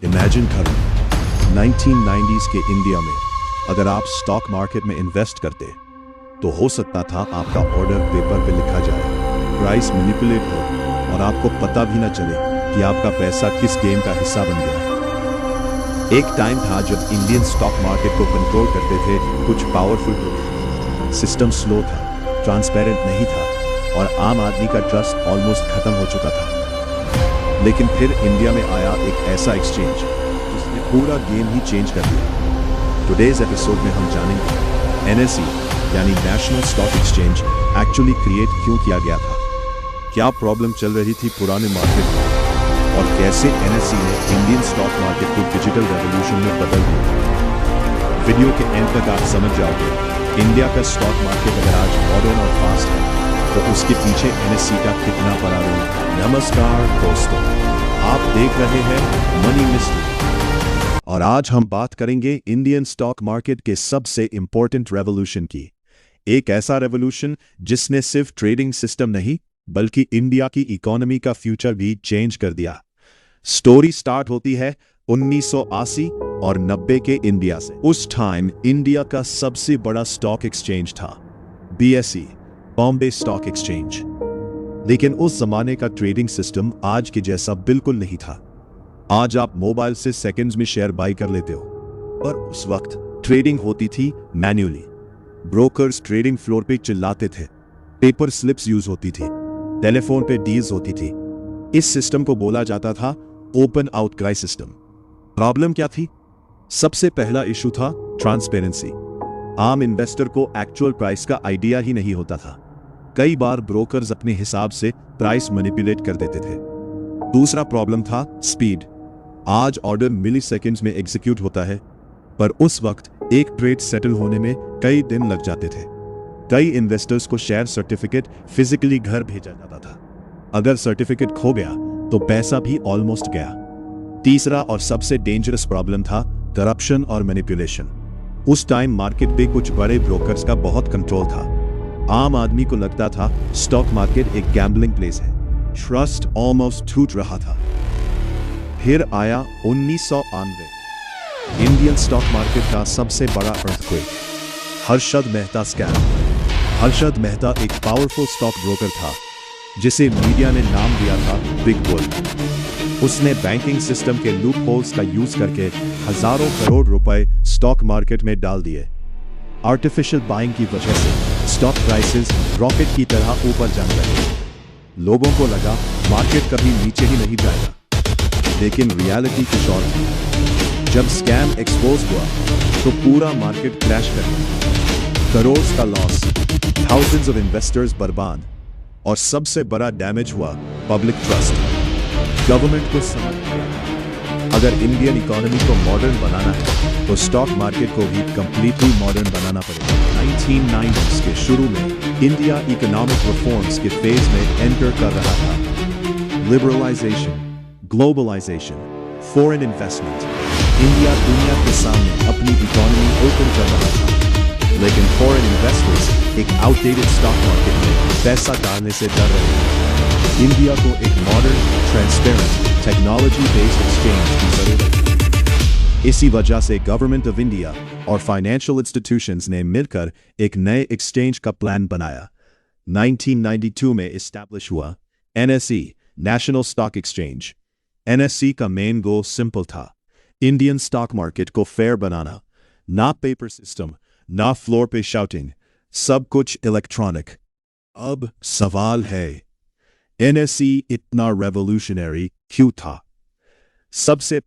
Imagine करो 1990s के India में अगर आप स्टॉक मार्केट में इन्वेस्ट करते तो हो सकता था आपका ऑर्डर पेपर पे लिखा जाए, प्राइस मैनिपुलेट हो और आपको पता भी ना चले कि आपका पैसा किस गेम का हिस्सा बन गया। एक टाइम था जब इंडियन स्टॉक मार्केट को कंट्रोल करते थे कुछ पावरफुल लोग। सिस्टम स्लो था, ट्रांसपेरेंट नहीं था और आम आदमी का ट्रस्ट ऑलमोस्ट खत्म हो चुका था। लेकिन फिर इंडिया में आया एक ऐसा एक्सचेंज जिसने पूरा गेम ही चेंज कर दिया। टुडेज एपिसोड में हम जानेंगे एनएसई यानी national stock exchange actually create क्यों किया गया था, क्या प्रॉब्लम चल रही थी पुराने मार्केट में और कैसे एनएसई ने इंडियन स्टॉक मार्केट को डिजिटल रेवोल्यूशन में बदल दिया। वीडियो के एंड तक आप समझ जाओगे इंडिया का स्टॉक मार्केट अगर आज मॉडर्न और फास्ट है तो उसके पीछे एनएसई का कितना बड़ा रोल। नमस्कार दोस्तों, आप देख रहे हैं मनी मिस्ट्री और आज हम बात करेंगे इंडियन स्टॉक मार्केट के सबसे इंपॉर्टेंट रेवोल्यूशन की। एक ऐसा रेवोल्यूशन जिसने सिर्फ ट्रेडिंग सिस्टम नहीं बल्कि इंडिया की इकोनॉमी का फ्यूचर भी चेंज कर दिया। स्टोरी स्टार्ट होती है 1980 और 90 के इंडिया से। उस टाइम इंडिया का सबसे बड़ा स्टॉक एक्सचेंज था बीएसई, बॉम्बे स्टॉक एक्सचेंज। लेकिन उस जमाने का ट्रेडिंग सिस्टम आज के जैसा बिल्कुल नहीं था। आज आप मोबाइल से सेकंड्स में शेयर बाय कर लेते हो, पर उस वक्त ट्रेडिंग होती थी मैन्युअली। ब्रोकर्स ट्रेडिंग फ्लोर पे चिल्लाते थे, पेपर स्लिप्स यूज होती थी, टेलीफोन पे डील्स होती थी। इस सिस्टम को बोला जाता था ओपन आउटक्राई सिस्टम। प्रॉब्लम क्या थी? सबसे पहला इशू था ट्रांसपेरेंसी। आम इन्वेस्टर को एक्चुअल प्राइस का आइडिया ही नहीं होता था। कई बार ब्रोकर्स अपने हिसाब से प्राइस मैनिपुलेट कर देते थे। दूसरा प्रॉब्लम था स्पीड। आज ऑर्डर मिली सेकेंड्स में एग्जीक्यूट होता है, पर उस वक्त एक ट्रेड सेटल होने में कई दिन लग जाते थे। कई इन्वेस्टर्स को शेयर सर्टिफिकेट फिजिकली घर भेजा जाता था। अगर सर्टिफिकेट खो गया तो पैसा भी ऑलमोस्ट गया। तीसरा और सबसे डेंजरस प्रॉब्लम था करप्शन और मैनिपुलेशन। उस टाइम मार्केट पे कुछ बड़े ब्रोकर्स का बहुत कंट्रोल था। आम आदमी को लगता था स्टॉक मार्केट एक गैम्बलिंग प्लेस है। ट्रस्ट ऑलमोस्ट टूट रहा था। फिर आया 1998, इंडियन स्टॉक मार्केट का सबसे बड़ा अर्थक्वेक, हर्षद मेहता स्कैम। हर्षद मेहता एक पावरफुल स्टॉक ब्रोकर था जिसे मीडिया ने नाम दिया था बिग बुल। उसने बैंकिंग सिस्टम के लूप होल्स का यूज करके हजारों करोड़ रुपए स्टॉक मार्केट में डाल दिए। आर्टिफिशियल बाइंग की वजह से स्टॉक प्राइसेस रॉकेट की तरह ऊपर जाने लगे। लोगों को लगा मार्केट कभी नीचे ही नहीं जाएगा, लेकिन रियलिटी कुछ और थी। जब स्कैम एक्सपोज हुआ तो पूरा मार्केट क्रैश कर गया। करोड़ का लॉस, थाउजेंड्स ऑफ इन्वेस्टर्स बर्बाद और सबसे बड़ा डैमेज हुआ पब्लिक ट्रस्ट। गवर्नमेंट को समझ गया अगर इंडियन इकोनॉमी को मॉडर्न बनाना है तो स्टॉक मार्केट को भी कंप्लीटली मॉडर्न बनाना पड़ेगा। 1990s के शुरू में इंडिया इकोनॉमिक रिफॉर्म्स के फेज में एंटर कर रहा था। Liberalisation, globalisation, foreign investment. India दुनिया के सामने अपनी इकोनॉमी ओपन कर रहा था, लेकिन फॉरेन इन्वेस्टर्स एक आउटडेटेड स्टॉक मार्केट में पैसा डालने से डर रहे थे। इंडिया को एक modern, transparent, technology based exchange की जरूरत है। इसी वजह से गवर्नमेंट ऑफ इंडिया और फाइनेंशियल इंस्टीट्यूशंस ने मिलकर एक नए एक्सचेंज का प्लान बनाया। 1992 में एस्टैब्लिश हुआ NSE, national stock exchange. NSE का मेन गोल सिंपल था, इंडियन स्टॉक मार्केट को फेयर बनाना। ना पेपर सिस्टम, ना फ्लोर पे शाउटिंग, सब कुछ इलेक्ट्रॉनिक। अब सवाल है एनएसई इतना रेवोल्यूशनरी क्यों था? सबसे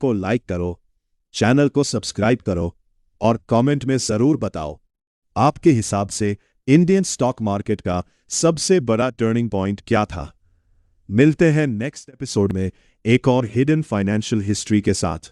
को लाइक करो, चैनल को सब्सक्राइब करो और कमेंट में जरूर बताओ आपके हिसाब से इंडियन स्टॉक मार्केट का सबसे बड़ा टर्निंग पॉइंट क्या था। मिलते हैं नेक्स्ट एपिसोड में एक और हिडन फाइनेंशियल हिस्ट्री के साथ।